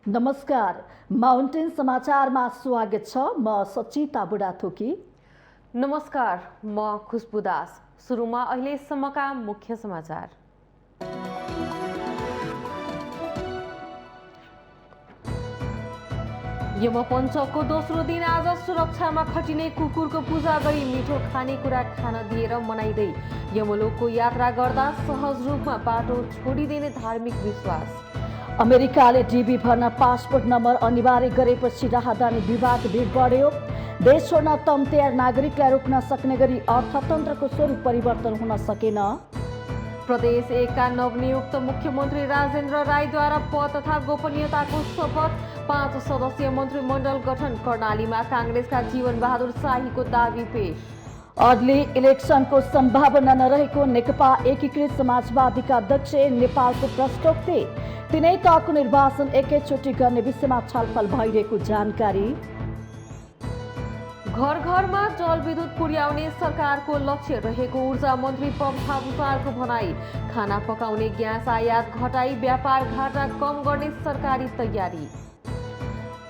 नमस्कार, माउन्टेन समाचारमा स्वागत छ। म सचिता बुढाथोकी। नमस्कार, म खुशबु दास। सुरुमा अहिलेसम्मका मुख्य समाचार। यमपञ्चकको दोस्रो दिन आज सुरक्षामा खटिने कुकुरको पूजा गरी मिठो खानेकुरा खान दिएर मनाइँदै यमलोकको यात्रा गर्दा सहज रूपमा बाटो छोडिदिने धार्मिक विश्वास। अमेरिकाले डिभी भर्न पासपोर्ट नम्बर अनिवार्य गरेपछि राहदानी विभाग भिड बढ्यो। देश छोड्न तम्तयार नागरिकलाई रोक्न सक्ने गरी अर्थतन्त्रको स्वरूप परिवर्तन हुन सकेन। प्रदेश 1 का नवनियुक्त मुख्यमन्त्री राजेन्द्र राईद्वारा पद तथा गोपनीयताको शपथ। 5 सदस्यीय मन्त्रीमण्डल गठन। कर्णालीमा काङ्ग्रेसका जीवन बहादुर शाहीको दावी पेश। अर्ली इलेक्सनको सम्भावना नरहेको नेकपा एकीकृत समाजवादीका अध्यक्ष नेपालको प्रश्नोक्ति। 3 तहको निर्वाचन एकैचोटि गर्ने विषयमा छलफल भइरहेको जानकारी। घर घरमा जलविद्युत पुर्याउने सरकारको लक्ष्य रहेको ऊर्जा मन्त्री पम्फा भुसालको भनाई। खाना पकाउने ग्यास आयात घटाई व्यापार घाटा कम गर्ने सरकारी तयारी।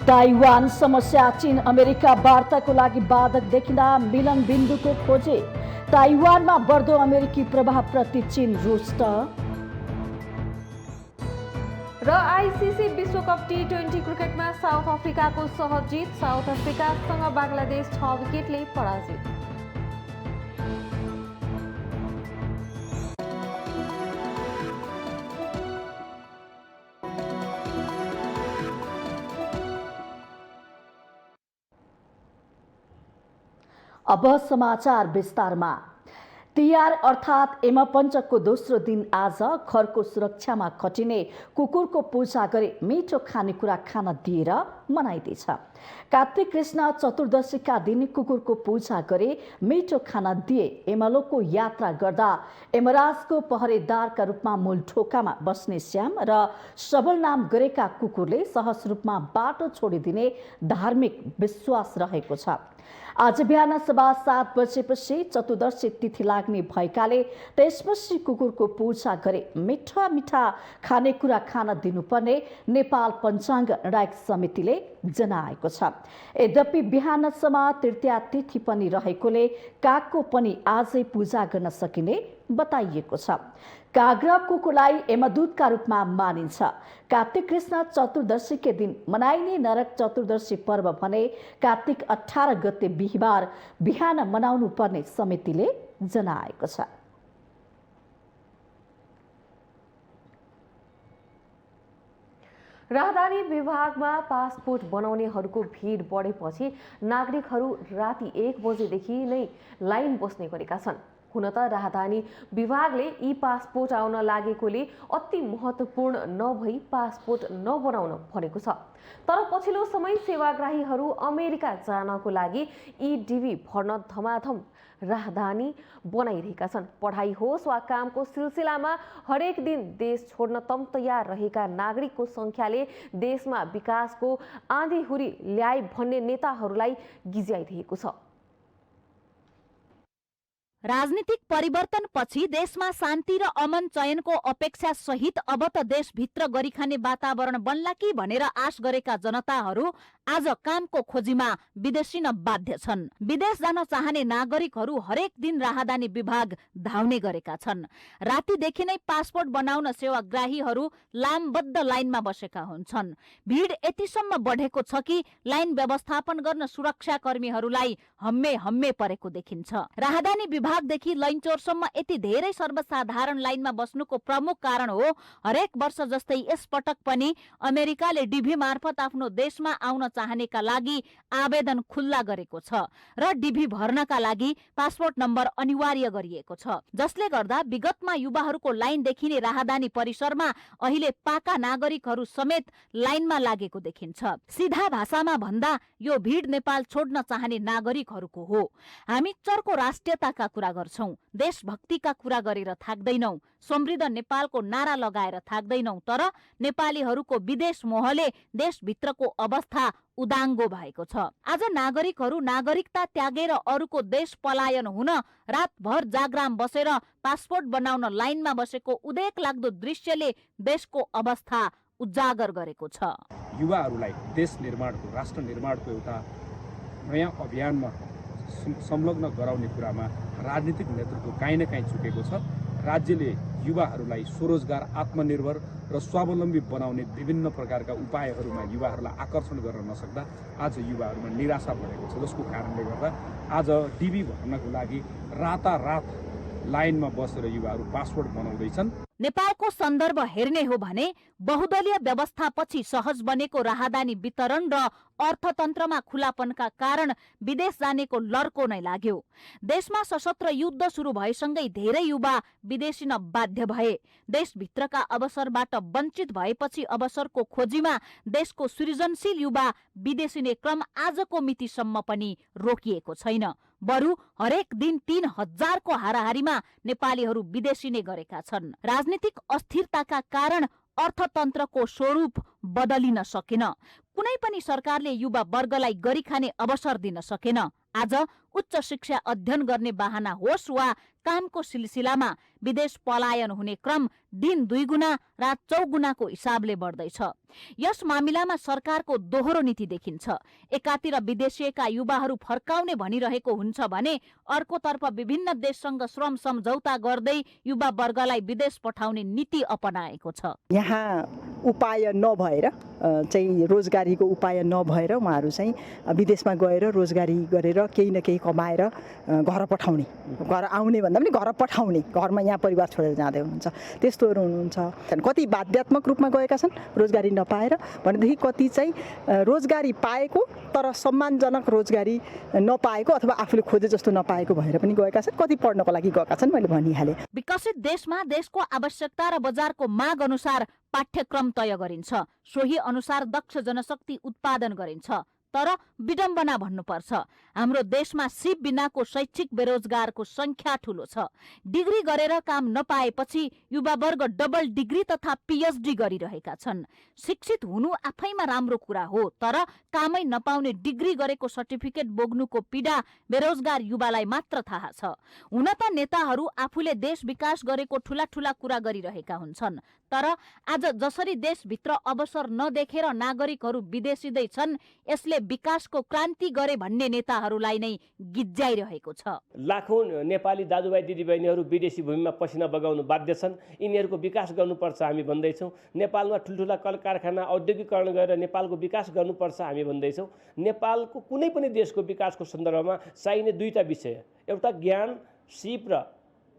ताइवान समस्या चीन अमेरिका वार्ताको लागि बाधक देखिँदा मिलन बिन्दुको खोजे। ताइवानमा बढ्दो अमेरिकी प्रभावप्रति चीन रुष्ट। र आइसिसी विश्वकप टी20 क्रिकेटमा साउथ अफ्रिकाको सहज जित। साउथ अफ्रिकासँग बङ्गलादेश 6 विकेटले पराजित। अब समाचार विस्तारमा। तिहार अर्थात् यमपञ्चकको दोस्रो दिन आज घरको सुरक्षामा खटिने कुकुरको पूजा गरी मिठो खानेकुरा खान दिएर मनाइँदैछ। कार्तिक कृष्ण चतुर्दशीका दिन कुकुरको पूजा गरी मिठो खाना दिए यमलोकको यात्रा गर्दा यमराजको पहरेदारका रूपमा मूल ढोकामा बस्ने श्याम र सबल नाम गरेका कुकुरले सहज रूपमा बाटो छोडिदिने धार्मिक विश्वास रहेको छ। आज बिहान सभा 7 बजेपछि चतुर्दशी तिथि लाग्ने भएकाले त्यसपछि कुकुरको पूजा गरी मिठा मिठा खानेकुरा खान दिनुपर्ने नेपाल पञ्चाङ्ग निर्णायक समितिले जनाएको छ। यद्यपि बिहानसम्म तृतीया तिथि पनि रहेकोले कागको पनि आजै पूजा गर्न सकिने बताइएको छ। काग र कुकुरलाई यमदूतका रूपमा मानिन्छ। कार्तिक कृष्ण चतुर्दशीकै दिन मनाइने नरक चतुर्दशी पर्व भने कार्तिक 18 गते बिहिबार बिहान मनाउनु पर्ने समितिले जनाएको छ। राहदानी विभागमा पासपोर्ट बनाउनेहरूको भिड बढेपछि नागरिकहरू राति 1 बजेदेखि नै लाइन बस्ने गरेका छन्। हुन त राहदानी विभागले ई पासपोर्ट आउन लागेकोले अति महत्त्वपूर्ण नभई पासपोर्ट नबनाउन भनेको छ। तर पछिल्लो समय सेवाग्राहीहरू अमेरिका जानको लागि ई डिभी भर्न धमाधम राहदानी बनाइरहेका छन्। पढाइ होस् वा कामको सिलसिलामा हरेक दिन देश छोड्न तम तयार रहेका नागरिकको संख्याले देशमा विकासको आँधीहुरी ल्याए भन्ने नेताहरूलाई गिज्याइदिएको छ। राजनीतिक परिवर्तन पछि देशमा शान्ति र अमन चयनको अपेक्षा सहित अब त देशभित्र गरिखाने वातावरण बन्ला कि भनेर आश गरेका जनताहरू आज कामको खोजीमा विदेशिन बाध्य छन्। विदेश जान चाहने नागरिकहरू हरेक दिन राहदानी विभाग धाउने गरेका छन्। रातिदेखि नै पासपोर्ट बनाउन सेवाग्राहीहरू लामबद्ध लाइनमा बसेका हुन्छन्। भिड यतिसम्म बढेको छ कि लाइन व्यवस्थापन गर्न सुरक्षाकर्मीहरूलाई हम्मे हम्मे परेको देखिन्छ। राहदानी विभागदेखि लैनचौरसम्म यति धेरै सर्वसाधारण लाइनमा बस्नुको प्रमुख कारण हो हरेक वर्ष जस्तै यस पटक पनि अमेरिकाले डिभी मार्फत आफ्नो देशमा आउन चाहनेका लागि आवेदन खुल्ला गरेको छ र डिभी भर्नका लागि पासपोर्ट नम्बर अनिवार्य गरिएको छ, जसले गर्दा विगतमा युवाहरूको लाइन देखिने राहदानी परिसरमा अहिले पाका नागरिकहरू समेत लाइनमा लागेको देखिन्छ। सिधा भाषामा भन्दा यो भिड नेपाल छोड्न चाहने नागरिकहरूको हो। हामी चर्को राष्ट्रियताका कुरा गर्छौं, देशभक्तिका कुरा गरेर थाक्दैनौं, समृद्ध नेपालको नारा लगाएर थाक्दैनौं, तर नेपालीहरूको विदेश मोहले देशभित्रको अवस्था उदाङ्गो भएको छ। आज नागरिकहरू नागरिकता त्यागेर अरूको देश पलायन हुन रातभर जागराम बसेर पासपोर्ट बनाउन लाइनमा बसेको उदेक लाग्दो दृश्यले देशको अवस्था उजागर गरेको छ। युवाहरूलाई देश निर्माणको, राष्ट्र निर्माणको एउटा नयाँ अभियानमा संलग्न गराउने कुरामा राजनीतिक नेतृत्व काहीँ न काहीँ चुकेको छ। राज्यले युवाहरूलाई स्वरोजगार, आत्मनिर्भर र स्वावलम्बी बनाउने विभिन्न प्रकारका उपायहरूमा युवाहरूलाई आकर्षण गर्न नसक्दा आज युवाहरूमा निराशा बढेको छ, जसको कारणले गर्दा आज डिबी भर्नको लागि रातारात लाइनमा बसेर युवाहरू पासपोर्ट बनाउँदैछन्। नेपालको सन्दर्भ हेर्ने हो भने बहुदलीय व्यवस्थापछि सहज बनेको राहदानी वितरण र अर्थतन्त्रमा खुलापनका कारण विदेश जानेको लर्को नै लाग्यो। देशमा सशस्त्र युद्ध सुरु भएसँगै धेरै युवा विदेशिन बाध्य भए। देशभित्रका अवसरबाट वञ्चित भएपछि अवसरको खोजीमा देशको सृजनशील युवा विदेशिने क्रम आजको मितिसम्म पनि रोकिएको छैन। बरु हरेक दिन 3000 को हाराहारीमा नेपालीहरू विदेशिने गरेका छन्। राजनीतिक अस्थिरताका कारण अर्थतन्त्रको स्वरूप बदलिन सकेन। कुनै पनि सरकारले युवा वर्गलाई गरी खाने अवसर दिन सकेन। आज उच्च शिक्षा अध्ययन गर्ने बाहना होस् वा कामको सिलसिलामा विदेश पलायन हुने क्रम दिन 2 गुणा रात 4 गुणाको हिसाबले बढ्दैछ। यस मामिलामा सरकारको दोहोरो नीति देखिन्छ। एकातिर विदेशिएका युवाहरू फर्काउने भनिरहेको हुन्छ भने अर्कोतर्फ विभिन्न देशसँग श्रम सम्झौता गर्दै युवा वर्गलाई विदेश पठाउने नीति अपनाएको छ। यहाँ उपाय नभएर चाहिँ रोजगारीको उपाय नभएर उहाँहरू चाहिँ विदेशमा गएर रोजगारी गरेर केही न केही कमाएर घर पठाउने, घर आउने भन्दा पनि घर पठाउने, घरमा यहाँ परिवार छोडेर जाँदै हुनुहुन्छ, त्यस्तोहरू हुनुहुन्छ। कति बाध्यात्मक रूपमा गएका छन् रोजगारी नपाएर भनेदेखि, कति चाहिँ रोजगारी पाएको तर सम्मानजनक रोजगारी नपाएको अथवा आफूले खोजे जस्तो नपाएको भएर पनि गएका छन्। कति पढ्नको लागि गएका छन्, मैले भनिहालेँ। विकसित देशमा देशको आवश्यकता र बजारको माग अनुसार पाठ्यक्रम तय गरिन्छ, सोही अनुसार दक्ष जनशक्ति उत्पादन गरिन्छ। तर विडम्बना भन्नुपर्छ, हाम्रो देशमा सिप बिनाको शैक्षिक बेरोजगारको संख्या ठूलो छ। डिग्री गरेर काम नपाएपछि युवा वर्ग डबल डिग्री तथा पीएचडी गरिरहेका छन्। शिक्षित हुनु आफैमा राम्रो कुरा हो, तर कामै नपाउने डिग्री गरेको सर्टिफिकेट बोक्नुको पीडा बेरोजगार युवालाई मात्र थाहा छ। हुन त नेताहरू आफूले देश विकास गरेको ठूला ठूला कुरा गरिरहेका हुन्छन्, तर आज जसरी देशभित्र अवसर नदेखेर नागरिकहरू विदेशिँदै छन्, यसले विकासको क्रान्ति गरे भन्ने नेताहरूलाई नै गिज्जाइरहेको छ। लाखौं नेपाली दाजुभाइ दिदीबहिनीहरू विदेशी भूमिमा पसिना बगाउनु बाध्य छन्। यिनीहरूको विकास गर्नुपर्छ हामी भन्दैछौँ। नेपालमा ठुल्ठुला कल कारखाना औद्योगिकरण गरेर नेपालको विकास गर्नुपर्छ हामी भन्दैछौँ। नेपालको कुनै पनि देशको विकासको सन्दर्भमा चाहिने दुईटा विषय, एउटा ज्ञान, सिप र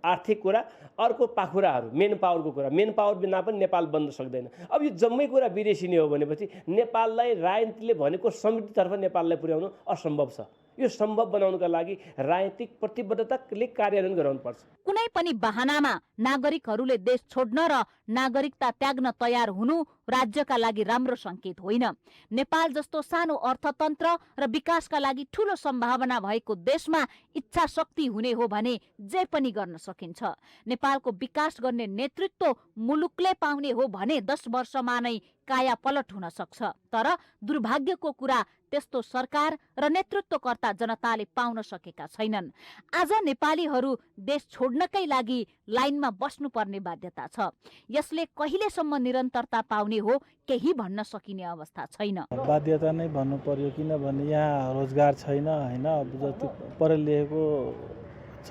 आर्थिक कुरा, अर्को पाखुराहरू, मेन पावरको कुरा। मेन पावर बिना पनि नेपाल बन्न सक्दैन। अब यो जम्मै कुरा विदेशी नै हो भनेपछि नेपाललाई राजनीतिले भनेको समृद्धितर्फ नेपाललाई पुर्याउनु असम्भव छ। यो सम्भव बनाउनका लागि राजनीतिक प्रतिबद्धताले कार्यान्वयन गराउनुपर्छ। कुनै पनि बहानामा नागरिकहरूले देश छोड्न र नागरिकता त्याग्न तयार हुनु राज्यका लागि राम्रो संकेत होइन। नेपाल जस्तो सानो अर्थतन्त्र र विकासका लागि ठूलो सम्भावना भएको देशमा इच्छा शक्ति हुने हो भने जे पनि गर्न सकिन्छ। नेपालको विकास गर्ने नेतृत्व मुलुकले पाउने हो भने 10 वर्षमा नै काया पलट हुन सक्छ। तर दुर्भाग्यको कुरा त्यस्तो सरकार र नेतृत्वकर्ता जनताले पाउन सकेका छैनन्। आज नेपालीहरू देश छोड्नकै लागि लाइनमा बस्नुपर्ने बाध्यता छ। यसले कहिलेसम्म निरन्तरता पाउने हो केही भन्न सकिने अवस्था छैन। बाध्यता नै भन्नु पर्यो, किनभने यहाँ रोजगार छैन हैन। अब जति पढे लेखेको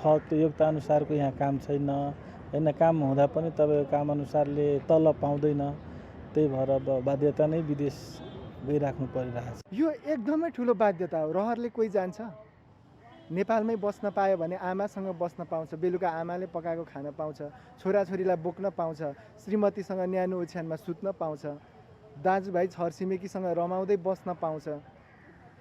छ त्यो योग्यता अनुसारको यहाँ काम छैन हैन। काम हुँदा पनि तपाईको काम अनुसारले तलब पाउँदैन। त्यही भएर अब बाध्यता नै विदेश गइराख्नु परिरहेछ। यो एकदमै ठुलो बाध्यता हो। रहरले कोही जान्छ, नेपालमै बस्न पायो भने आमासँग बस्न पाउँछ, बेलुका आमाले पकाएको खान पाउँछ, छोराछोरीलाई बोक्न पाउँछ, श्रीमतीसँग न्यानो ओछ्यानमा सुत्न पाउँछ, दाजुभाइ छरछिमेकीसँग रमाउँदै बस्न पाउँछ।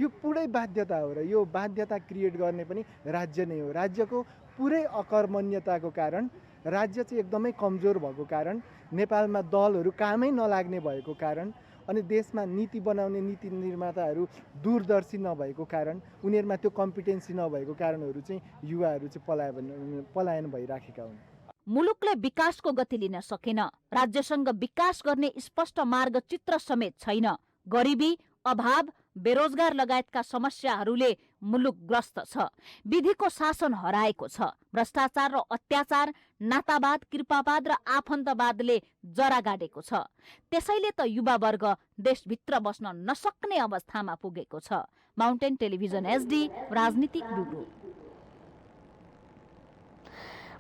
यो पुरै बाध्यता हो र यो बाध्यता क्रिएट गर्ने पनि राज्य नै हो। राज्यको पुरै अकर्मण्यताको कारण, राज्य चाहिँ एकदमै कमजोर भएको कारण, नेपालमा दलहरू कामै नलाग्ने भएको कारण, अनि देशमा नीति बनाउने नीति निर्माताहरू दूरदर्शी नभएको कारण, उनीहरूमा त्यो कम्पिटेन्सी नभएको कारणहरू चाहिँ युवाहरू चाहिँ पलायन भइराखेका हुन्। मुलुकले विकासको गति लिन सकेन। राज्यसँग विकास गर्ने स्पष्ट मार्गचित्र समेत छैन। गरिबी, अभाव, बेरोजगार लगायतका समस्याहरूले मुलुकग्रस्त छ। विधिको शासन हराएको छ। भ्रष्टाचार र अत्याचार, नातावाद, कृपावाद र आफन्तवादले जरा गाडेको छ। त्यसैले त युवावर्ग देशभित्र बस्न नसक्ने अवस्थामा पुगेको छ। माउन्टेन टेलिभिजन एसडी राजनीति ब्युरो।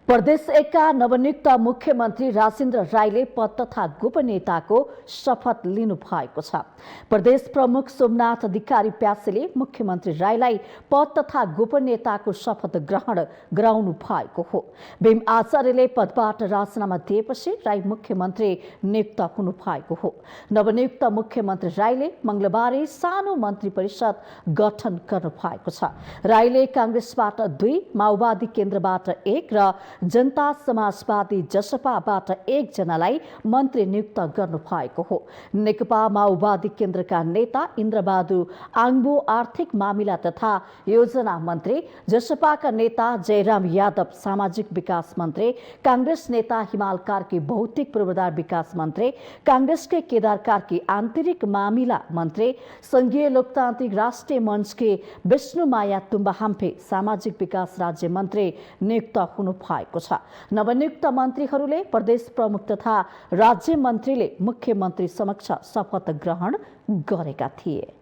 प्रदेश एकका नवनियुक्त मुख्यमन्त्री राजेन्द्र राईले पद तथा गोपनीयताको शपथ लिनु भएको छ। प्रदेश प्रमुख सोमनाथ अधिकारी प्यासीले मुख्यमन्त्री राईलाई पद तथा गोपनीयताको शपथ ग्रहण गराउनु भएको हो। भीम आचार्यले पदबाट राजीनामा दिएपछि राई मुख्यमन्त्री नियुक्त हुनु भएको हो। नवनियुक्त मुख्यमन्त्री राईले मंगलबार सानो मन्त्री परिषद गठन गर्नु भएको छ। राईले कांग्रेसबाट 2, माओवादी केन्द्रबाट 1 र जनता समाजवादी जसपाबाट 1 जनालाई मन्त्री नियुक्त गर्नु भएको हो। नेकपा माओवादी केन्द्रका नेता इन्द्रबहादुर आङ्बो आर्थिक मामिला तथा योजना मन्त्री, जसपाका नेता जयराम यादव सामाजिक विकास मन्त्री, कांग्रेस नेता हिमाल कार्की भौतिक पूर्वाधार विकास मन्त्री, कांग्रेसके केदार कार्की आन्तरिक मामिला मन्त्री, संघीय लोकतान्त्रिक राष्ट्रिय मञ्चके विष्णुमाया तुम्बाहाम्फे सामाजिक विकास राज्य मन्त्री नियुक्त हुनु भएको छ। नवनियुक्त मन्त्रीहरूले प्रदेश प्रमुख तथा राज्य मन्त्रीले मुख्यमन्त्री समक्ष शपथ ग्रहण गरेका थिए।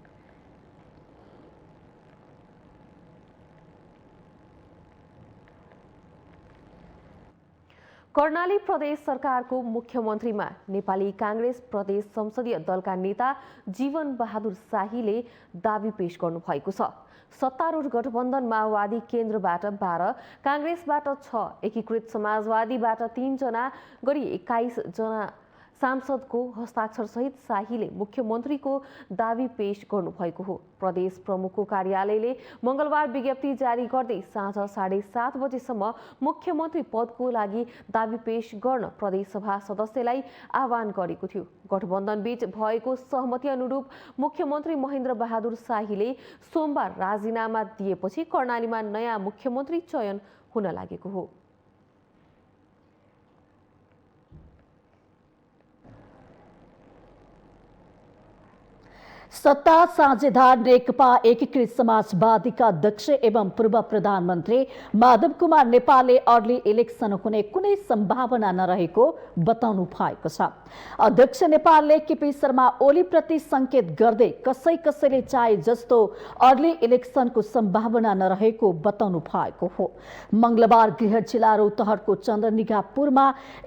कर्णाली प्रदेश सरकारको मुख्यमन्त्रीमा नेपाली कांग्रेस प्रदेश संसदीय दलका नेता जीवन बहादुर शाहीले दावी पेश गर्नुभएको छ। सत्तारूढ गठबन्धन माओवादी केन्द्रबाट 12, कांग्रेसबाट 6, एकीकृत समाजवादीबाट 3 जना गरी 21 जना सांसदको हस्ताक्षर सहित शाहीले मुख्यमन्त्रीको दावी पेश गर्नुभएको हो। प्रदेश प्रमुखको कार्यालयले मंगलबार विज्ञप्ति जारी गर्दै साँझ 7:30 बजेसम्म मुख्यमन्त्री पदको लागि दावी पेश गर्न प्रदेशसभा सदस्यलाई आह्वान गरेको थियो। गठबन्धनबीच भएको सहमति अनुरूप मुख्यमन्त्री महेन्द्र बहादुर शाहीले सोमबार राजीनामा दिएपछि कर्णालीमा नयाँ मुख्यमन्त्री चयन हुन लागेको हो। सत्ता साझेदार नेकपा एकीकृत समाजवादीका अध्यक्ष एवं पूर्व प्रधानमन्त्री माधव कुमार नेपालले अर्ली इलेक्सन हुने कुनै सम्भावना नरहेको बताउनु भएको छ। अध्यक्ष नेपालले केपी शर्मा ओलीप्रति संकेत गर्दै कसैले चाहे जस्तो अर्ली इलेक्सनको सम्भावना नरहेको बताउनु भएको हो। मंगलबार गृह जिल्ला रौतहटको चन्द्रनिगापुरमा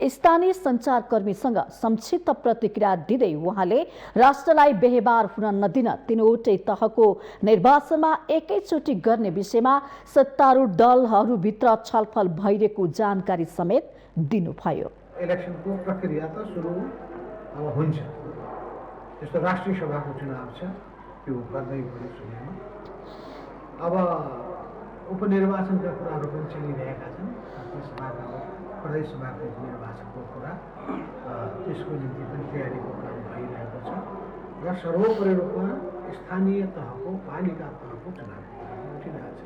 स्थानीय सञ्चारकर्मीसँग संक्षिप्त प्रतिक्रिया दिँदै उहाँले राष्ट्रलाई बेहेबार हुन नदिन तीनवटै तहको निर्वाचनमा एकैचोटि गर्ने विषयमा सत्तारूढ दलहरूभित्र छलफल भइरहेको जानकारी समेत दिनुभयो। इलेक्सनको प्रक्रिया त सुरु अब हुन्छ। जस्तो राष्ट्रिय सभाको चुनाव छ, त्यो गर्दै गयो समयमा। अब उपनिर्वाचनका कुराहरू पनि चलिरहेका छन्। प्रदेश सभाको निर्वाचनको कुरा, त्यसको निम्ति पनि तयारीको काम भइरहेको छ र सर्वोपरि रूपमा स्थानीय तहको पालिका तहको चुनाव उठिरहेको छ।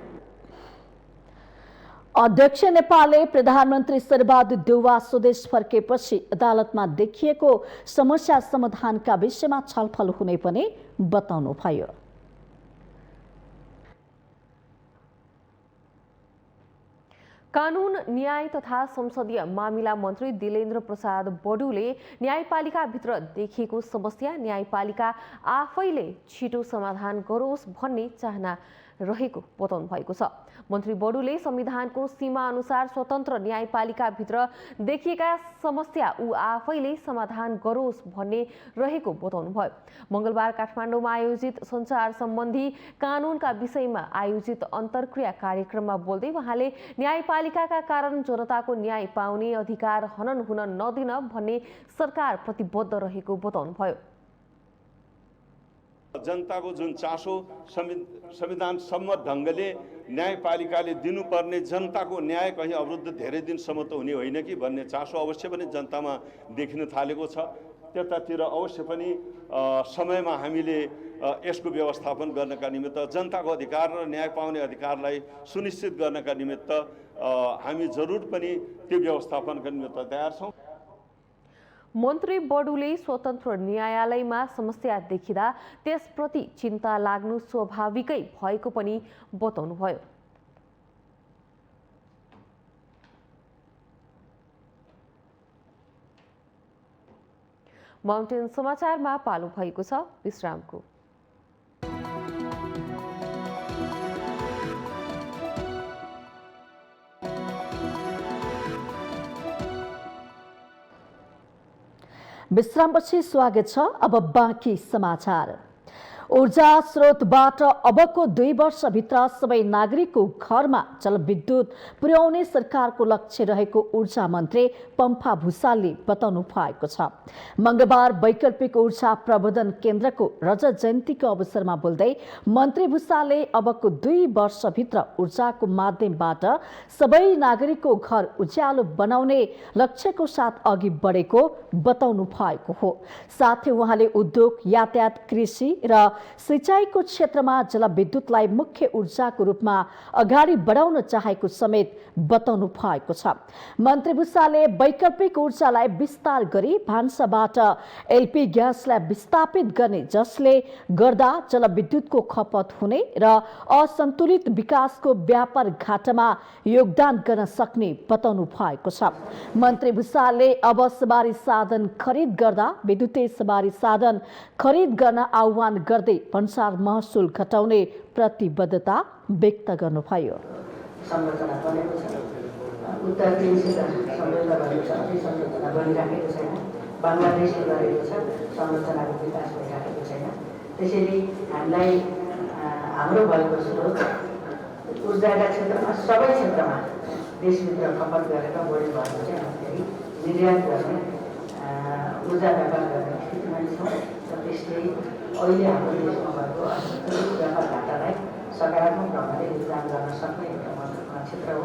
अध्यक्ष नेपालले प्रधानमन्त्री शेरबहादुर देउवा स्वदेश फर्केपछि अदालतमा देखिएको समस्या समाधानका विषयमा छलफल हुने पनि बताउनुभयो। कानून, न्याय तथा संसदीय मामिला मन्त्री दिलेन्द्र प्रसाद बडुले न्यायपालिकाभित्र देखिएको समस्या न्यायपालिका आफैले छिटो समाधान गरोस् भन्ने चाहना रहेको बताउनु भएको छ। मन्त्री बडुले संविधानको सीमा अनुसार स्वतन्त्र न्यायपालिकाभित्र देखिएका समस्या ऊ आफैले समाधान गरोस् भन्ने रहेको बताउनुभयो। मंगलबार काठमाडौँमा आयोजित सञ्चार सम्बन्धी कानूनका विषयमा आयोजित अन्तर्क्रिया कार्यक्रममा बोल्दै उहाँले न्यायपालिकाका कारण जनताको न्याय पाउने अधिकार हनन हुन नदिन भन्ने सरकार प्रतिबद्ध रहेको बताउनुभयो। जनताको जुन चासो संविधान सम्मत ढङ्गले न्यायपालिकाले दिनुपर्ने जनताको न्याय कहीँ अवरुद्ध धेरै दिनसम्म त हुने होइन कि भन्ने चासो अवश्य पनि जनतामा देखिन थालेको छ। त्यतातिर अवश्य पनि समयमा हामीले यसको व्यवस्थापन गर्नका निमित्त जनताको अधिकार र न्याय पाउने अधिकारलाई सुनिश्चित गर्नका निमित्त हामी जरुर पनि त्यो व्यवस्थापनका निमित्त तयार छौँ। मन्त्री बडुले स्वतन्त्र न्यायालयमा समस्या देखिँदा त्यसप्रति चिन्ता लाग्नु स्वाभाविकै भएको पनि बताउनुभयो। माउन्टेन समाचारमा पालो भएको छ विश्रामको। विश्रामपछि स्वागत छ। अब बाँकी समाचार। ऊर्जा स्रोतबाट अबको 2 वर्षभित्र सबै नागरिकको घरमा जलविद्युत पुर्याउने सरकारको लक्ष्य रहेको ऊर्जा मन्त्री पम्फा भुसालले बताउनु भएको छ। मंगलबार वैकल्पिक ऊर्जा प्रवर्धन केन्द्रको रजत जयन्तीको अवसरमा बोल्दै मन्त्री भुसालले अबको 2 वर्षभित्र ऊर्जाको माध्यमबाट सबै नागरिकको घर उज्यालो बनाउने लक्ष्यको साथ अघि बढेको बताउनु भएको हो। साथै उहाँले उद्योग, यातायात, कृषि र सिंचाईको क्षेत्रमा जलविद्युतलाई मुख्य ऊर्जाको रूपमा अगाडि बढाउन चाहेको समेत बताउनु भएको छ। मन्त्री भुसालले वैकल्पिक ऊर्जालाई विस्तार गरी भान्साबाट एलपी ग्यासलाई विस्थापित गर्ने, जसले गर्दा जलविद्युतको खपत हुने र असन्तुलित विकासको व्यापार घाटामा योगदान गर्न सक्ने बताउनु भएको छ। मन्त्री भुसालले अब सवारी साधन खरिद गर्दा विद्युतीय सवारी साधन खरिद गर्न आह्वान गर्दै भन्सार महसुल घटाउने प्रतिबद्धता व्यक्त गर्नुभयो। संरचना बनेको छ, उत्तर दिनसित संरचना भएको छ, अझै संरचना बनिराखेको छैन। बङ्गलादेशले गरेको छ, संरचनाको विकास भइराखेको छैन। त्यसैले हामीलाई हाम्रो भएको स्रोत ऊर्जाका क्षेत्रमा, सबै क्षेत्रमा देशभित्र खपत गरेर बढी भएको चाहिँ हामी निर्यात गर्ने, ऊर्जा व्यापार गर्ने स्थितिमा छौँ र त्यसले अहिले हाम्रो देशमा भएको असन्तुलित व्यापार घाटालाई सकारात्मक ढङ्गले योगदान गर्न सक्ने एउटा महत्त्वपूर्ण क्षेत्र हो।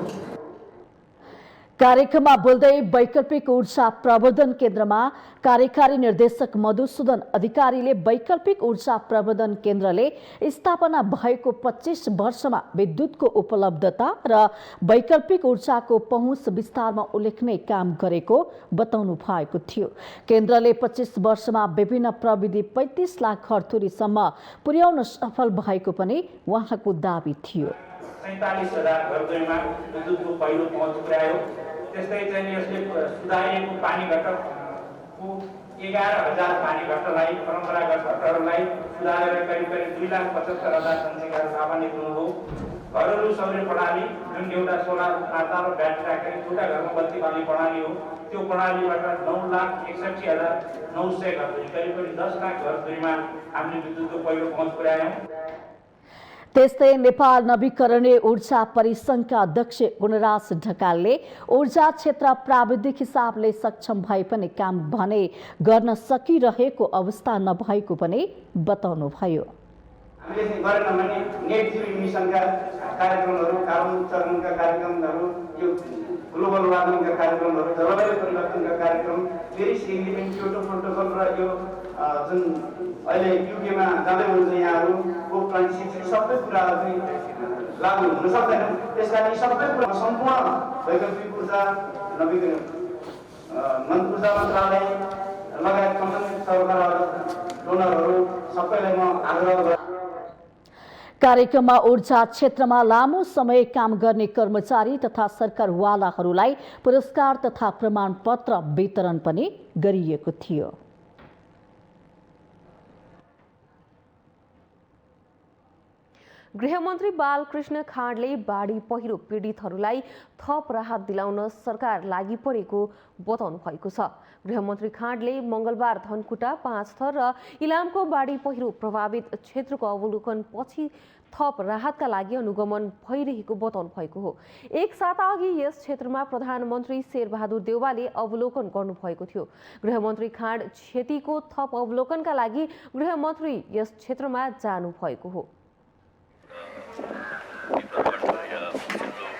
कार्यक्रममा बोल्दै वैकल्पिक ऊर्जा प्रवर्धन केन्द्रमा कार्यकारी निर्देशक मधुसूदन अधिकारीले वैकल्पिक ऊर्जा प्रवर्धन केन्द्रले स्थापना भएको 25 वर्षमा विद्युतको उपलब्धता र वैकल्पिक ऊर्जाको पहुँच विस्तारमा उल्लेखनीय काम गरेको बताउनु भएको थियो। केन्द्रले 25 वर्षमा विभिन्न प्रविधि 35 लाख घरधुरीसम्म पुर्याउन सफल भएको पनि उहाँको दाबी थियो। 47,000 घरधुरीमा विद्युतको पहिलो पहुँच पुर्यायो। त्यस्तै चाहिँ यसले सुधारिएको पानी घटकको 11,000 पानी घटकलाई, परम्परागत घटकहरूलाई सुधारेर करिब 2,75,000 जनसङ्ख्याहरू लाभान्वित हुनुभयो। घरेलु सौर्य प्रणाली, जुन एउटा सोलर माता र ब्याट्री राखेर एउटा घरमा बत्ती बाल्ने प्रणाली हो, त्यो प्रणालीबाट 9,61,900 घरधुरी, करिब 10 लाख घरधुरीमा हामीले विद्युतको पहिलो पहुँच पुर्यायौँ। त्यस्तै नेपाल नवीकरणीय ऊर्जा परिसङ्घका अध्यक्ष गुणराज ढकालले ऊर्जा क्षेत्र प्राविधिक हिसाबले सक्षम भए पनि काम भने गर्न सकिरहेको अवस्था नभएको पनि बताउनुभयो। हामीले चाहिँ गरेन भने नेट जिरो मिसनका कार्यक्रमहरू, कार्बन उत्सर्जनका कार्यक्रमहरू, यो ग्लोबल वार्मिङका कार्यक्रमहरू, जलवायु परिवर्तनका कार्यक्रम, पेरिस एग्रिमेन्ट, क्योटो प्रोटोकल र यो जुन अहिले युकेमा जाँदै हुनुहुन्छ यहाँहरू COP26 सबै कुराहरू चाहिँ लागू हुन सक्दैन। त्यस कारण यी सबै कुरा सम्पूर्ण वैकल्पिक ऊर्जा, नवीकरण ऊर्जा मन्त्रालय लगायत सम्बन्धित सरकारहरू, डोनरहरू सबैलाई म आग्रह गर्छु। कार्यक्रममा ऊर्जा क्षेत्रमा लामो समय काम गर्ने कर्मचारी तथा सरकारवालाहरूलाई पुरस्कार तथा प्रमाणपत्र वितरण पनि गरिएको थियो। गृहमन्त्री बालकृष्ण खाँडले बाढी पहिरो पीडितहरूलाई थप राहत दिलाउन सरकार लागि परेको बताउनु भएको छ। गृहमन्त्री खाँडले मंगलबार धनकुटा, 5 थर र इलामको बाढी पहिरो प्रभावित क्षेत्रको अवलोकन पछि थप राहतका लागि अनुगमन भइरहेको बताउनु भएको हो। एक साता अघि यस क्षेत्रमा प्रधानमन्त्री शेरबहादुर देउवाले अवलोकन गर्नुभएको थियो। गृहमन्त्री खाँड क्षतिको थप अवलोकनका लागि गृहमन्त्री यस क्षेत्रमा जानु भएको हो।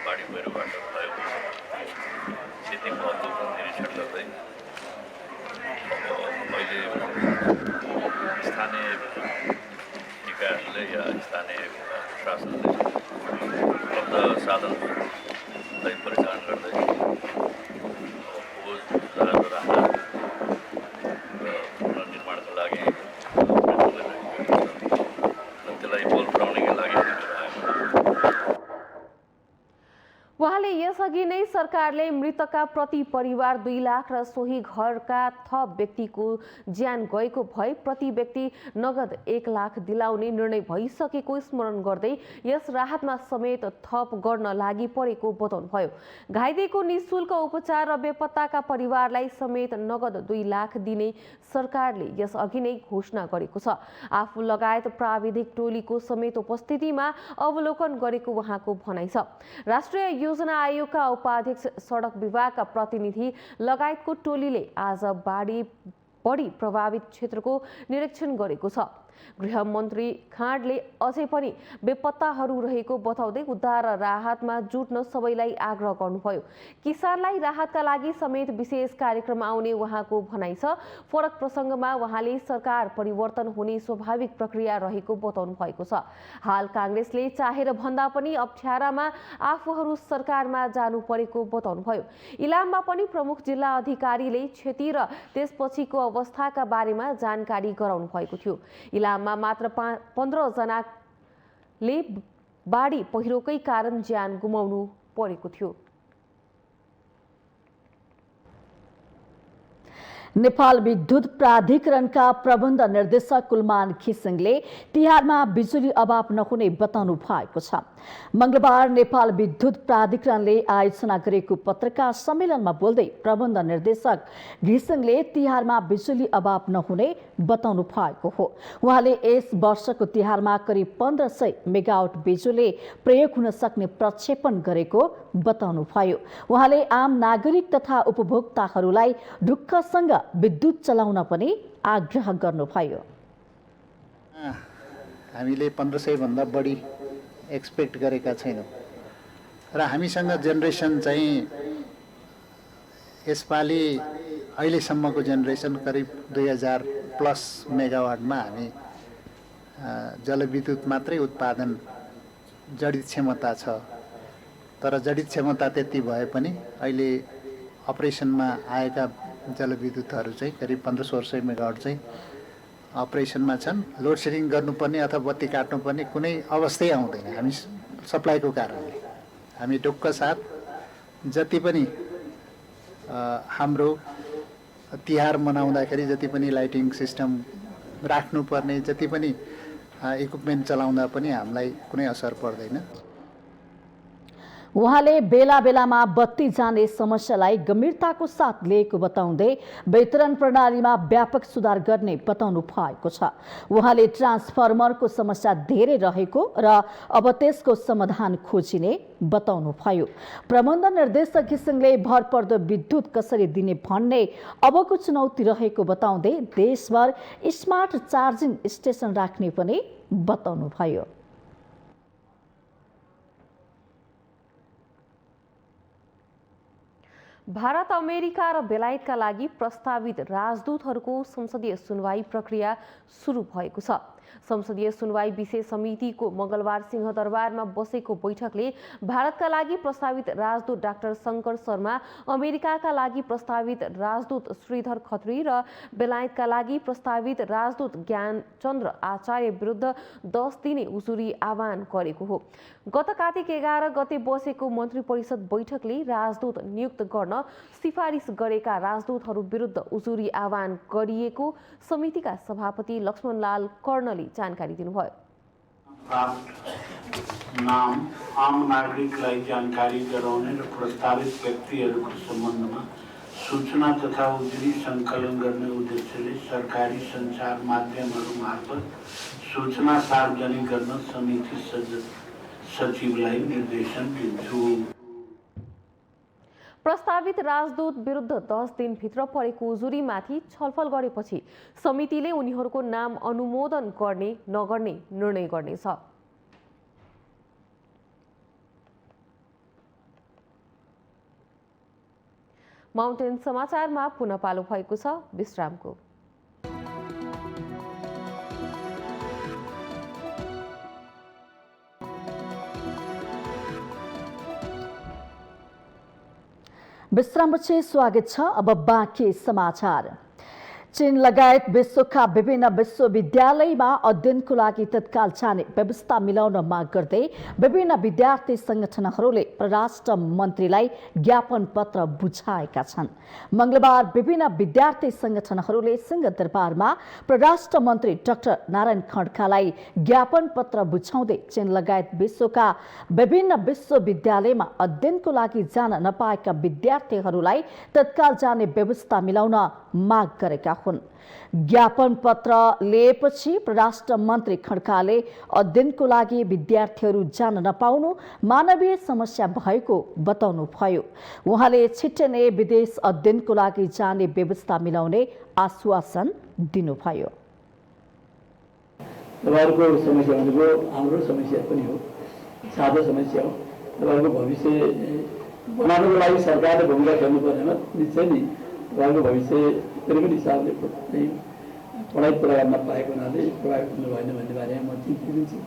बाढी पहिरोबाट भएको क्षतिको अवलोकन निरीक्षण गर्दै अहिले स्थानीय निकायहरूले या स्थानीय प्रशासनले उपलब्ध साधनलाई परिचालन गर्दै राहत सरकारले मृतकका प्रति परिवार 2 लाख र सोही घरका थप व्यक्तिको ज्यान गएको भए प्रति व्यक्ति नगद 1 लाख दिलाउने निर्णय भइसकेको स्मरण गर्दै यस राहतमा समेत थप गर्न लागि परेको बताउनुभयो। घाइतेको निःशुल्क उपचार र बेपत्ताका परिवारलाई समेत नगद 2 लाख दिने सरकारले यसअघि नै घोषणा गरेको छ। आफू लगायत प्राविधिक टोलीको समेत उपस्थितिमा अवलोकन गरेको उहाँको भनाइ छ। राष्ट्रिय योजना आयोगका उपाध्यक्ष, सडक विभागका प्रतिनिधि लगायतको टोलीले आज बढी प्रभावित क्षेत्रको निरीक्षण गरेको छ। गृहमन्त्री खाँडले अझै पनि बेपत्ताहरू रहेको बताउँदै उद्धार र राहतमा जुट्न सबैलाई आग्रह गर्नुभयो। किसानलाई राहतका लागि समेत विशेष कार्यक्रम आउने उहाँको भनाइ छ। फरक प्रसङ्गमा उहाँले सरकार परिवर्तन हुने स्वाभाविक प्रक्रिया रहेको बताउनु भएको छ। हाल काङ्ग्रेसले चाहेर भन्दा पनि अप्ठ्यारामा आफूहरू सरकारमा जानु परेको बताउनुभयो। इलाममा पनि प्रमुख जिल्ला अधिकारीले क्षति र त्यसपछिको अवस्थाका बारेमा जानकारी गराउनु भएको थियो। इलाममा मात्र 15 जनाले बाढी पहिरोकै कारण ज्यान गुमाउनु परेको थियो। नेपाल विद्युत प्राधिकरणका प्रबन्ध निर्देशक कुलमान खिसिङले तिहारमा बिजुली अभाव नहुने बताउनु भएको छ। मंगलबार नेपाल विद्युत प्राधिकरणले आयोजना गरेको पत्रकार सम्मेलनमा बोल्दै प्रबन्ध निर्देशक घिसिङले तिहारमा बिजुली अभाव नहुने बताउनु भएको हो। उहाँले यस वर्षको तिहारमा करिब 1500 मेगावाट बिजुली प्रयोग हुन सक्ने प्रक्षेपण गरेको बताउनुभयो। उहाँले आम नागरिक तथा उपभोक्ताहरूलाई ढुक्कसँग विद्युत चलाउन पनि आग्रह गर्नुभयो। हामीले 1500 भन्दा बढी एक्सपेक्ट गरेका छैनौँ र हामीसँग जेनेरेसन चाहिँ यसपालि अहिलेसम्मको जेनेरेसन करिब 2000 प्लस मेगावाटमा हामी जलविद्युत मात्रै उत्पादन जडित क्षमता छ। तर जडित क्षमता त्यति भए पनि अहिले अपरेसनमा आएका जलविद्युतहरू चाहिँ करिब 1500 मेगावाट चाहिँ अपरेसनमा छन्। लोड सेडिङ गर्नुपर्ने अथवा बत्ती काट्नुपर्ने कुनै अवस्थै आउँदैन हामी सप्लाईको कारणले। हामी ढुक्क साथ जति पनि हाम्रो तिहार मनाउँदाखेरि जति पनि लाइटिङ सिस्टम राख्नुपर्ने, जति पनि इक्विपमेन्ट चलाउँदा पनि हामीलाई कुनै असर पर्दैन। उहाँले बेला बेलामा बत्ती जाने समस्यालाई गम्भीरताको साथ लिएको बताउँदै वितरण प्रणालीमा व्यापक सुधार गर्ने बताउनु भएको छ। उहाँले ट्रान्सफर्मरको समस्या धेरै रहेको र अब त्यसको समाधान खोजिने बताउनुभयो। प्रबन्ध निर्देशक घिसिङले भरपर्दो विद्युत कसरी दिने भन्ने अबको चुनौती रहेको बताउँदै देशभर स्मार्ट चार्जिङ स्टेसन राख्ने पनि बताउनुभयो। भारत, अमेरिका र बेलायतका लागि प्रस्तावित राजदूतहरूको संसदीय सुनवाई प्रक्रिया सुरु भएको छ। संसदीय सुनवाई विशेष समितिको मंगलबार सिंहदरबारमा बसेको बैठकले भारतका लागि प्रस्तावित राजदूत डाक्टर शंकर शर्मा, अमेरिकाका लागि प्रस्तावित राजदूत श्रीधर खत्री र बेलायतका लागि प्रस्तावित राजदूत ज्ञानचन्द्र आचार्य विरुद्ध 10 दिने उजुरी आह्वान गरेको हो। गत कार्तिक 11 गते बसेको मन्त्री परिषद बैठकले राजदूत नियुक्त गर्न सिफारिस गरेका राजदूतहरू विरुद्ध उजुरी आह्वान गरिएको समितिका सभापति लक्ष्मणलाल कर्णले जानकारी दिनुभयो। नाम आम नागरिकलाई जानकारी गराउने र प्रस्तावित व्यक्तिहरूको सम्बन्धमा सूचना तथा उजुरी सङ्कलन गर्ने उद्देश्यले सरकारी सञ्चार माध्यमहरू मार्फत सूचना सार्वजनिक गर्न समिति सचिवलाई निर्देशन दिन्छु। प्रस्तावित राजदूत विरुद्ध 10 दिनभित्र परेको उजुरीमाथि छलफल गरेपछि समितिले उनीहरूको नाम अनुमोदन गर्ने नगर्ने निर्णय गर्नेछ। माउन्टेन समाचारमा पुनः पालो भएको छ विश्रामको। विश्रामपछि स्वागत छ। अब बाँकी समाचार। चीन लगायत विश्वका विभिन्न विश्वविद्यालयमा अध्ययनको लागि तत्काल जाने व्यवस्था मिलाउन माग गर्दै विभिन्न विद्यार्थी संगठनहरूले परराष्ट्र मन्त्रीलाई ज्ञापन पत्र बुझाएका छन्। मंगलबार विभिन्न विद्यार्थी संगठनहरूले सिंहदरबारमा परराष्ट्र मन्त्री डाक्टर नारायण खड्कालाई ज्ञापन पत्र बुझाउँदै चीन लगायत विश्वका विभिन्न विश्वविद्यालयमा अध्ययनको लागि जान नपाएका विद्यार्थीहरूलाई तत्काल जाने व्यवस्था मिलाउन माग गरेका हुन्। ज्ञापन पत्र लिएपछि परराष्ट्र मन्त्री खड्काले अध्ययनको लागि विद्यार्थीहरू जान नपाउनु मानवीय समस्या भएको बताउनुभयो। उहाँले छिट्टै नै विदेश अध्ययनको लागि जाने व्यवस्था मिलाउने आश्वासन दिनुभयो। तपाईहरुको समस्या भनेको हाम्रो समस्या पनि हो, साझा समस्या हो। तपाईहरुको भविष्य बनाउनको लागि सरकारले भूमिका खेल्नु पर्नेमा निश्चय नै तपाईँको भविष्य कुनै पनि हिसाबले पढाइ पुरा गर्न नपाएको हुनाले प्रभावित हुनु भएन भन्ने बारेमा म चिन्तित छु।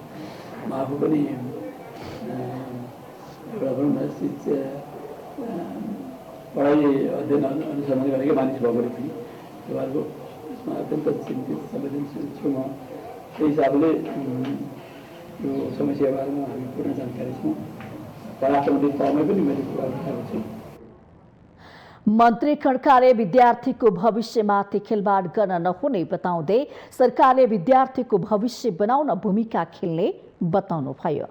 म आफू पनि एउटा भनौँ न शिक्षा पढाइ अध्ययन अनुसन्धान गरेकै मानिस भएकोले पनि तपाईँहरूको यसमा अत्यन्त चिन्तित संवेदनशील छु। म त्यही हिसाबले यो समस्या बारेमा हामी पूर्ण जानकारी छौँ। परराष्ट्र मन्त्री तहमै पनि मैले कुरा उठाएको छु। मन्त्री खड्काले विद्यार्थीको भविष्यमाथि खेलवाड गर्न नहुने बताउँदै सरकारले विद्यार्थीको भविष्य बनाउन भूमिका खेल्ने बताउनुभयो।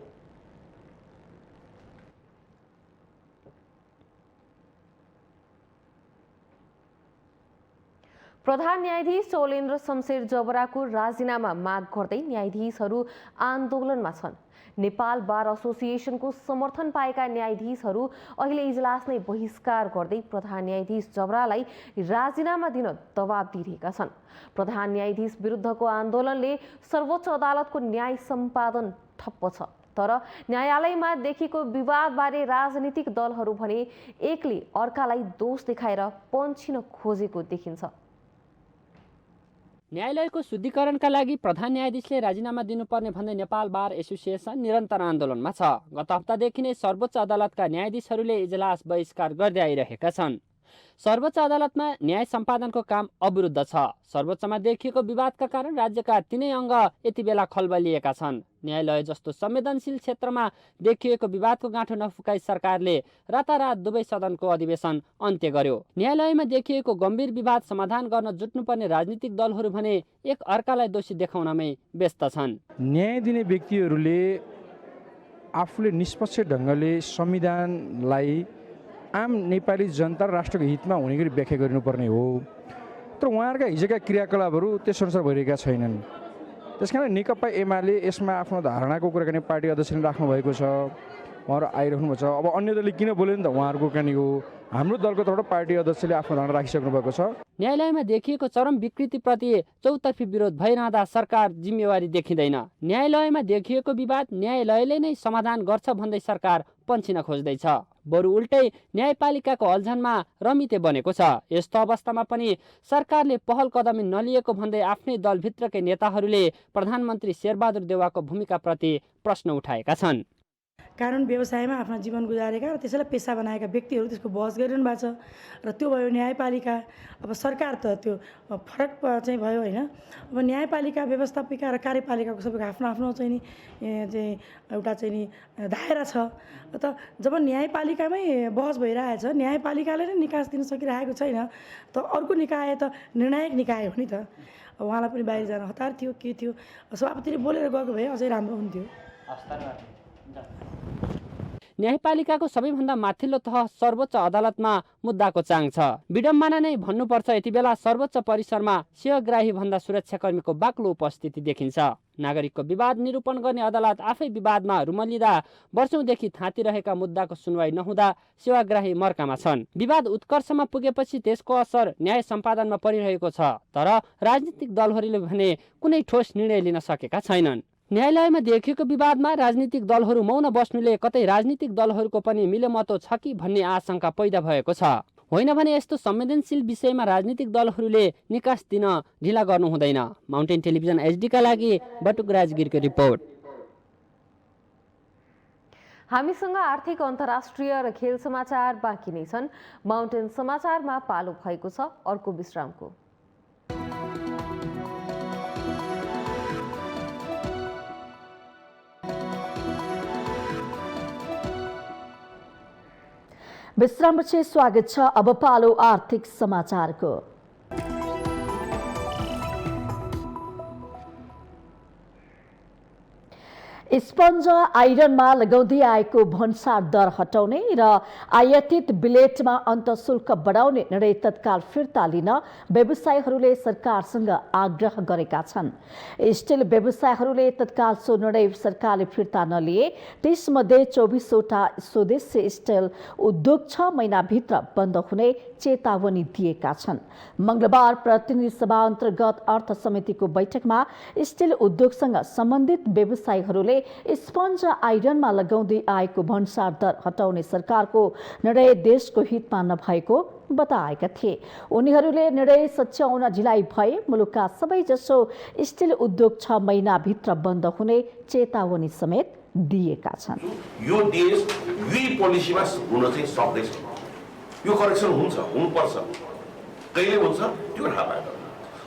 प्रधान न्यायाधीश शैलेन्द्र शमशेर जबराको राजीनामा माग गर्दै न्यायाधीशहरू आन्दोलनमा छन्। नेपाल बार एसोसिएसनको समर्थन पाएका न्यायाधीशहरू अहिले इजलास नै बहिष्कार गर्दै प्रधान न्यायाधीश जबरालाई राजीनामा दिन दबाब दिइरहेका छन्। प्रधान न्यायाधीश विरुद्धको आन्दोलनले सर्वोच्च अदालतको न्याय सम्पादन ठप्प छ। तर न्यायालयमा देखिएको विवादबारे राजनीतिक दलहरू भने एकले अर्कालाई दोष देखाएर पन्छिन खोजेको देखिन्छ। न्यायालयको शुद्धिकरणका लागि प्रधान न्यायाधीशले राजीनामा दिनुपर्ने भन्दै नेपाल बार एसोसिएसन निरन्तर आन्दोलनमा छ। गत हप्तादेखि नै सर्वोच्च अदालतका न्यायाधीशहरूले इजलास बहिष्कार गर्दै आइरहेका छन्। सर्वोच्च अदालतमा न्याय सम्पादनको काम अवरुद्ध छ। सर्वोच्चमा देखिएको विवादका कारण राज्यका तीनै अङ्ग यति बेला खलबलिएका छन्। न्यायालय जस्तो संवेदनशील क्षेत्रमा देखिएको विवादको गाँठो नफुकाई सरकारले रातारात दुवै सदनको अधिवेशन अन्त्य गर्यो। न्यायालयमा देखिएको गम्भीर विवाद समाधान गर्न जुट्नुपर्ने राजनीतिक दलहरू भने एक अर्कालाई दोषी देखाउनमै व्यस्त छन्। न्याय दिने व्यक्तिहरूले आफूले निष्पक्ष ढङ्गले संविधानलाई आम नेपाली जनता र राष्ट्रको हितमा हुने गरी व्याख्या गरिनुपर्ने हो। तर उहाँहरूका हिजोका क्रियाकलापहरू त्यस अनुसार भइरहेका छैनन्। त्यसकारण नेकपा एमाले यसमा आफ्नो धारणाको कुराकानी पार्टी अध्यक्षले राख्नुभएको छ, उहाँहरू आइराख्नु भएको छ। अब अन्य दलले किन बोल्यो नि त, उहाँहरूको कहानी हो। हाम्रो दलको तर्फबाट पार्टी अध्यक्षले आफ्नो धारणा राखिसक्नु भएको छ। न्यायालयमा देखिएको चरम विकृतिप्रति चौतर्फी विरोध भइरहँदा सरकार जिम्मेवारी देखिँदैन। न्यायालयमा देखिएको विवाद न्यायालयले नै समाधान गर्छ भन्दै सरकार पन्छिन खोज्दैछ। बरु उल्टै न्यायपालिकाको अल्झनमा रमिते बनेको छ। यस्तो अवस्थामा पनि सरकारले पहल कदमी नलिएको भन्दै आफ्नै दलभित्रकै नेताहरूले प्रधानमन्त्री शेरबहादुर देउवाको भूमिकाप्रति प्रश्न उठाएका छन्। कारण व्यवसायमा आफ्ना जीवन गुजारेका र त्यसैलाई पेसा बनाएका व्यक्तिहरू त्यसको बहस गरिरहनु भएको छ र त्यो भयो न्यायपालिका। अब सरकार त त्यो फरक चाहिँ भयो होइन। अब न्यायपालिका व्यवस्थापिका र कार्यपालिकाको सबैको आफ्नो आफ्नो चाहिँ नि चाहिँ एउटा चाहिँ नि दायरा छ। त जब न्यायपालिकामै बहस भइरहेछ, न्यायपालिकाले नै निकास दिन सकिरहेको छैन, त अर्को निकाय त निर्णायक निकाय हो नि त। उहाँलाई पनि बाहिर जान हतार थियो, के थियो, सभापतिले बोलेर गएको भए अझै राम्रो हुन्थ्यो। न्यायपालिकाको सबैभन्दा माथिल्लो तह सर्वोच्च अदालतमा मुद्दाको चाङ छ। विडम्बना नै भन्नुपर्छ, यति बेला सर्वोच्च परिसरमा सेवाग्राही भन्दा सुरक्षाकर्मीको बाक्लो उपस्थिति देखिन्छ। नागरिकको विवाद निरूपण गर्ने अदालत आफै विवादमा रुमलिँदा वर्षौंदेखि थाँतिरहेका मुद्दाको सुनवाई नहुँदा सेवाग्राही मर्कामा छन्। विवाद उत्कर्षमा पुगेपछि त्यसको असर न्याय सम्पादनमा परिरहेको छ। तर राजनीतिक दलहरूले भने कुनै ठोस निर्णय लिन सकेका छैनन्। न्यायालयमा देखिएको विवादमा राजनीतिक दलहरू मौन बस्नुले कतै राजनीतिक दलहरूको पनि मिलेमतो छ कि भन्ने आशंका पैदा भएको छ। होइन भने यस्तो संवेदनशील विषयमा राजनीतिक दलहरूले निकास दिन ढिला गर्नु हुँदैन। माउन्टेन टेलिभिजन एचडीका लागि बटुक राजगिरको रिपोर्ट। हामीसँग आर्थिक अन्तर्राष्ट्रिय र खेल समाचार बाँकी नै छन्। माउन्टेन समाचारमा पालो भएको छ अर्को विश्रामको। विश्रामपछि स्वागत छ। अब पालो आर्थिक समाचारको। स्पन्ज आइरनमा लगाउँदै आएको भन्सार दर हटाउने र आयातित बिलेटमा अन्तशुल्क बढाउने निर्णय तत्काल फिर्ता लिन व्यवसायीहरूले सरकारसँग आग्रह गरेका छन्। स्टिल व्यवसायीहरूले तत्काल सो निर्णय सरकारले फिर्ता नलिए त्यसमध्ये 24वटा स्वदेशी स्टिल उद्योग 6 महिनाभित्र बन्द हुने चेतावनी दिएका छन्। मंगलबार प्रतिनिधि सभा अन्तर्गत अर्थ समितिको बैठकमा स्टिल उद्योगसँग सम्बन्धित व्यवसायीहरूले स्पन्ज आइरनमा लगाउँदै आएको भन्सार दर हटाउने सरकारको निर्णय देशको हितमा नभएको बताएका थिए। उनीहरूले निर्णय सच्याउन ढिलाइ भए मुलुकका सबैजसो स्टिल उद्योग 6 महिनाभित्र बन्द हुने चेतावनी समेत दिएका छन्। यो देश यही पोलिसीमा हुन चाहिँ सक्दैछ। यो करेक्सन हुन्छ, हुनुपर्छ, कहिले हुन्छ त्यो थाहा पाएन।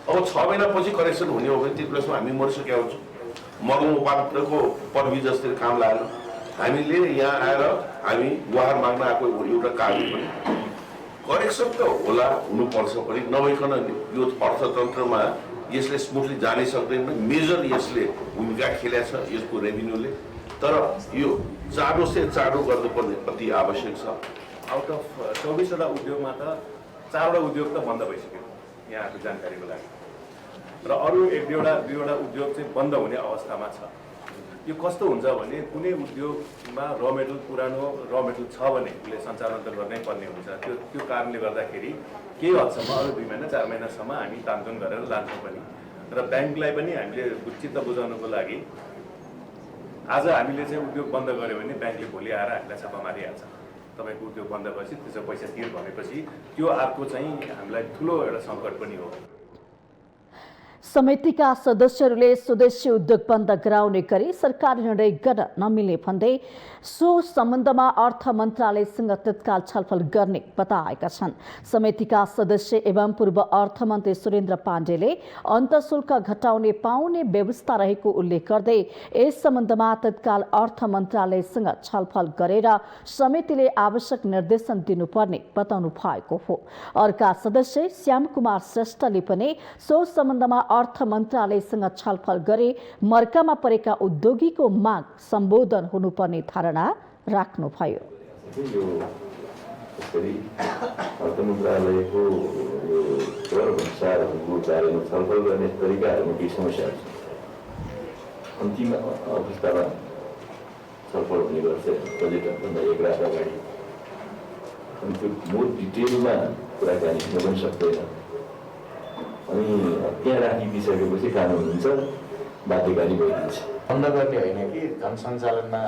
अब 6 महिनापछि करेक्सन हुने हो भने त्यति बेलासम्म हामी मरिसकेका हुन्छौँ। मगौँ उपाध्यक्षको पदवी जस्तै काम लागेन। हामीले यहाँ आएर हामी गुहार माग्न आएको एउटा कार्य पनि करेक्सन त होला, हुनुपर्छ पनि, नभइकन यो अर्थतन्त्रमा यसले स्मुथली जानै सक्दैन। मेजर यसले भूमिका खेलेको छ यसको रेभिन्यूले, तर यो चाँडो से चाँडो गर्नुपर्ने अति आवश्यक छ। आउट अफ 24वटा उद्योगमा त 4वटा उद्योग त बन्द भइसक्यो यहाँको जानकारीको लागि, र अरू 1-2वटा उद्योग चाहिँ बन्द हुने अवस्थामा छ। यो कस्तो हुन्छ भने कुनै उद्योगमा र मेटेरियल पुरानो र मेटेरियल छ भने उसले सञ्चालन त गर्नै पर्ने हुन्छ। त्यो कारणले गर्दाखेरि केही हदसम्म अरू 2 महिना 4 महिनासम्म हामी तानतुन गरेर लान्छौँ पनि। र ब्याङ्कलाई पनि हामीले चित्त बुझाउनुको लागि आज हामीले चाहिँ उद्योग बन्द गऱ्यो भने ब्याङ्कले भोलि आएर हामीलाई छापा मारिहाल्छ। तपाईँको उद्योग बन्द भएपछि त्यसको पैसा तिर भनेपछि त्यो अर्को चाहिँ हामीलाई ठुलो एउटा सङ्कट पनि हो। समितिका सदस्यहरूले स्वदेशी उद्योग बन्द गराउने गरी सरकारले निर्णय गर्न नमिल्ने भन्दै सो सम्बन्धमा अर्थ मन्त्रालयसँग तत्काल छलफल गर्ने बताएका छन्। समितिका सदस्य एवं पूर्व अर्थमन्त्री सुरेन्द्र पाण्डेले अन्तशुल्क घटाउने पाउने व्यवस्था रहेको उल्लेख गर्दै यस सम्बन्धमा तत्काल अर्थ मन्त्रालयसँग छलफल गरेर समितिले आवश्यक निर्देशन दिनुपर्ने बताउनु भएको हो। अर्का सदस्य श्यामकुमार श्रेष्ठले पनि सो सम्बन्धमा अर्थ मन्त्रालयसँग छलफल गरे मर्कामा परेका उद्योगीको माग सम्बोधन हुनुपर्ने धारणा राख्नुभयो। अर्थ मन्त्रालयको कर भन्सारहरूको बारेमा छलफल गर्ने तरिकाहरूमा केही समस्याहरू छ। अन्तिम अवस्थामा छलफल हुने गर्छ बजेटभन्दा 1 रात अगाडि। अनि त्यो मोर डिटेलमा कुराकानी हुन पनि सक्दैन। अनि त्यहाँ राखिदिइसकेपछि कानुन हुन्छ, बाध्यकारी भइदिन्छ। बन्द गर्ने होइन कि धन सञ्चालनमा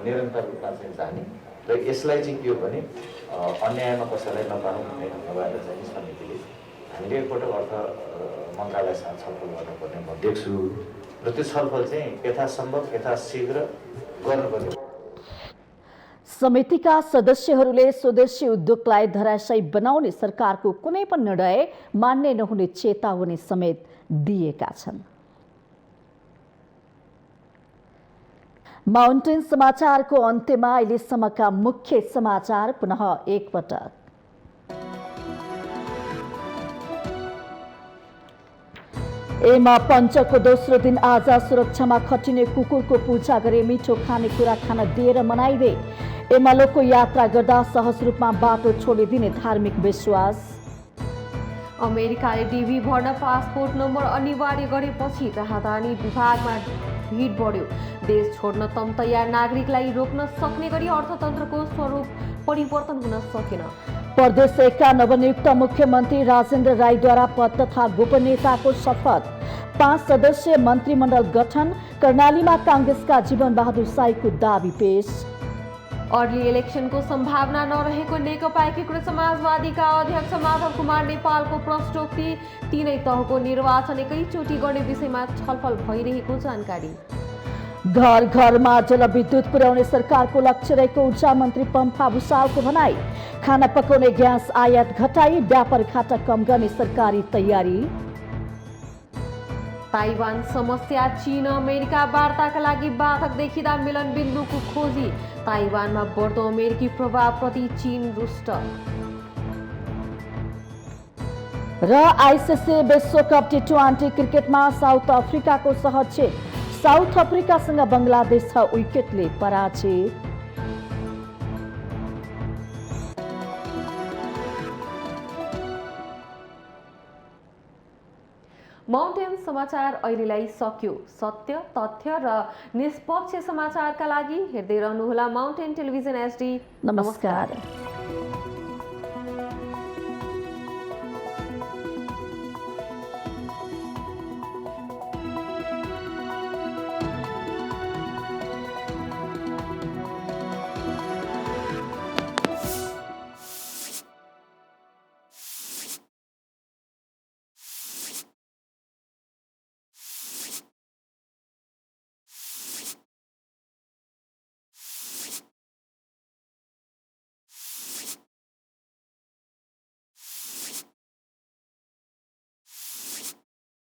निरन्तर रूपमा चाहिँ जाने र यसलाई चाहिँ के हो भने अन्यायमा कसैलाई नपाउँ भन्ने भएर चाहिँ समितिले हामीले एकपटक अर्थ मन्त्रालयसँग छलफल गर्नुपर्ने म देख्छु र त्यो छलफल चाहिँ यथासम्भव यथाशीघ्र गर्नुपर्ने। समितिका सदस्यहरूले स्वदेशी उद्योगलाई धराशायी बनाउने सरकारको कुनै पनि निर्णय मान्ने नहुने चेतावनी समेत दिएका छन्। माउन्टेन समाचारको अन्त्यमा अहिलेसम्मका मुख्य समाचार पुनः एकपटक। एमा पञ्चको दोस्रो दिन आज सुरक्षामा खटिने कुकुरको पूजा गरे मिठो खानेकुरा खान दिएर मनाइदे। एमालोको यात्रा गर्दा सहज रूपमा बाटो छोडिदिने धार्मिक विश्वास। अमेरिकाले डिभी भर्न पासपोर्ट नम्बर अनिवार्य गरेपछि राहदानी विभागमा भिड बढ्यो। देश छोड्न तम तयार नागरिकलाई रोक्न सक्ने गरी अर्थतन्त्रको स्वरूप परिवर्तन हुन सकेन। प्रदेश 1 का नवनियुक्त मुख्यमन्त्री राजेन्द्र राईद्वारा पद तथा गोपनीयताको शपथ। 5 सदस्यीय मन्त्रीमण्डल गठन। कर्णालीमा काङ्ग्रेसका जीवन बहादुर साईको दावी पेश। अर्ली इलेक्सनको सम्भावना नरहेको नेकपा एकीकृत समाजवादीका अध्यक्ष माधव कुमार नेपालको प्रश्नोक्ति। 3 तहको निर्वाचन एकैचोटि गर्ने विषयमा छलफल भइरहेको जानकारी। घर घरमा जलविद्युत पुर्याउने सरकारको लक्ष्य रहेको ऊर्जा मन्त्री पम्फा भुसालको भनाई। खाना पकाउने ग्यास आयात घटाई व्यापार घाटा कम गर्ने सरकारी तयारी। ताइवान समस्या चीन अमेरिका वार्ताका लागि बाधक देखिँदा मिलन बिन्दुको खोजी। ताइवानमा बढ्दो अमेरिकी प्रभावप्रति चीन रुष्ट। र आइसिसी विश्वकप टी20 क्रिकेटमा साउथ अफ्रिकाको सहज जित। साउथ अफ्रिकासँग बङ्गलादेश 6 विकेटले पराजित। माउन्टेन समाचार अहिलेलाई सक्यो। सत्य, तथ्य र निष्पक्ष समाचारका लागि हेर्दै रहनुहोला माउन्टेन टेलिभिजन HD। नमस्कार।